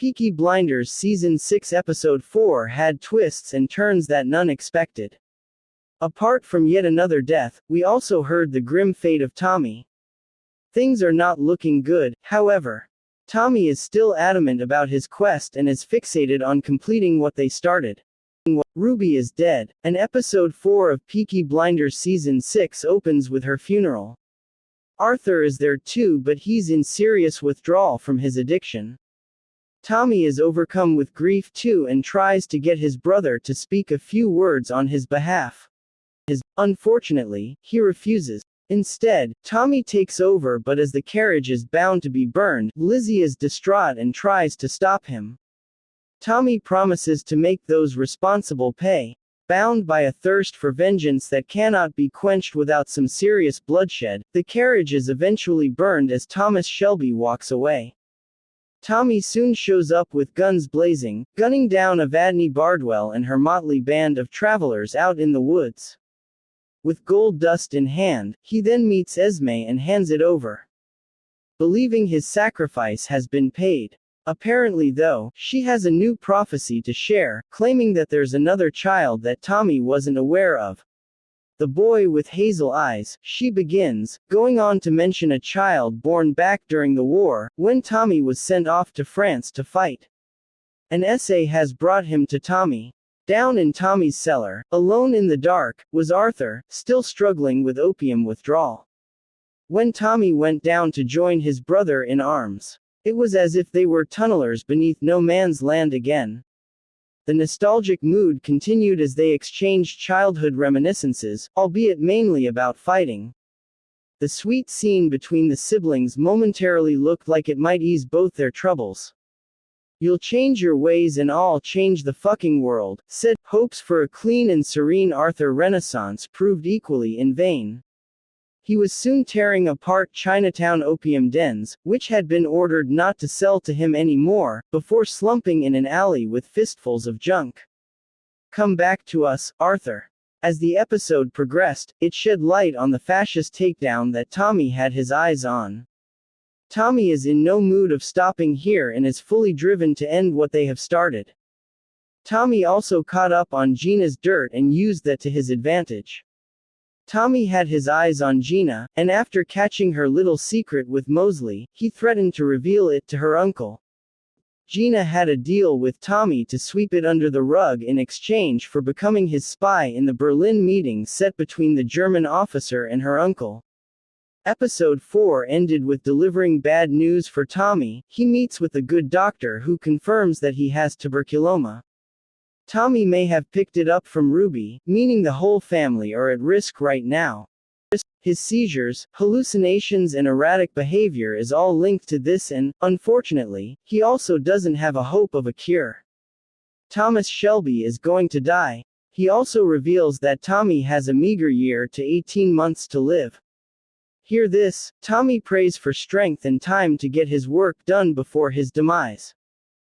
Peaky Blinders Season 6 Episode 4 had twists and turns that none expected. Apart from yet another death, we also heard the grim fate of Tommy. Things are not looking good, however. Tommy is still adamant about his quest and is fixated on completing what they started. Ruby is dead, and Episode 4 of Peaky Blinders Season 6 opens with her funeral. Arthur is there too, but he's in serious withdrawal from his addiction. Tommy is overcome with grief too and tries to get his brother to speak a few words on his behalf. Unfortunately, he refuses. Instead, Tommy takes over, but as the carriage is bound to be burned, Lizzie is distraught and tries to stop him. Tommy promises to make those responsible pay. Bound by a thirst for vengeance that cannot be quenched without some serious bloodshed, the carriage is eventually burned as Thomas Shelby walks away. Tommy soon shows up with guns blazing, gunning down Evadne Bardwell and her motley band of travelers out in the woods. With gold dust in hand, he then meets Esme and hands it over, believing his sacrifice has been paid. Apparently though, she has a new prophecy to share, claiming that there's another child that Tommy wasn't aware of. The boy with hazel eyes, she begins, going on to mention a child born back during the war, when Tommy was sent off to France to fight. An essay has brought him to Tommy. Down in Tommy's cellar, alone in the dark, was Arthur, still struggling with opium withdrawal. When Tommy went down to join his brother in arms, it was as if they were tunnelers beneath no man's land again. The nostalgic mood continued as they exchanged childhood reminiscences, albeit mainly about fighting. The sweet scene between the siblings momentarily looked like it might ease both their troubles. "You'll change your ways and I'll change the fucking world," said. Hopes for a clean and serene Arthur Renaissance proved equally in vain. He was soon tearing apart Chinatown opium dens, which had been ordered not to sell to him anymore, before slumping in an alley with fistfuls of junk. "Come back to us, Arthur." As the episode progressed, it shed light on the fascist takedown that Tommy had his eyes on. Tommy is in no mood of stopping here and is fully driven to end what they have started. Tommy also caught up on Gina's dirt and used that to his advantage. Tommy had his eyes on Gina, and after catching her little secret with Mosley, he threatened to reveal it to her uncle. Gina had a deal with Tommy to sweep it under the rug in exchange for becoming his spy in the Berlin meeting set between the German officer and her uncle. Episode 4 ended with delivering bad news for Tommy. He meets with a good doctor who confirms that he has tuberculosis. Tommy may have picked it up from Ruby, meaning the whole family are at risk right now. His seizures, hallucinations and erratic behavior is all linked to this and, unfortunately, he also doesn't have a hope of a cure. Thomas Shelby is going to die. He also reveals that Tommy has a meager year to 18 months to live. Hear this, Tommy prays for strength and time to get his work done before his demise.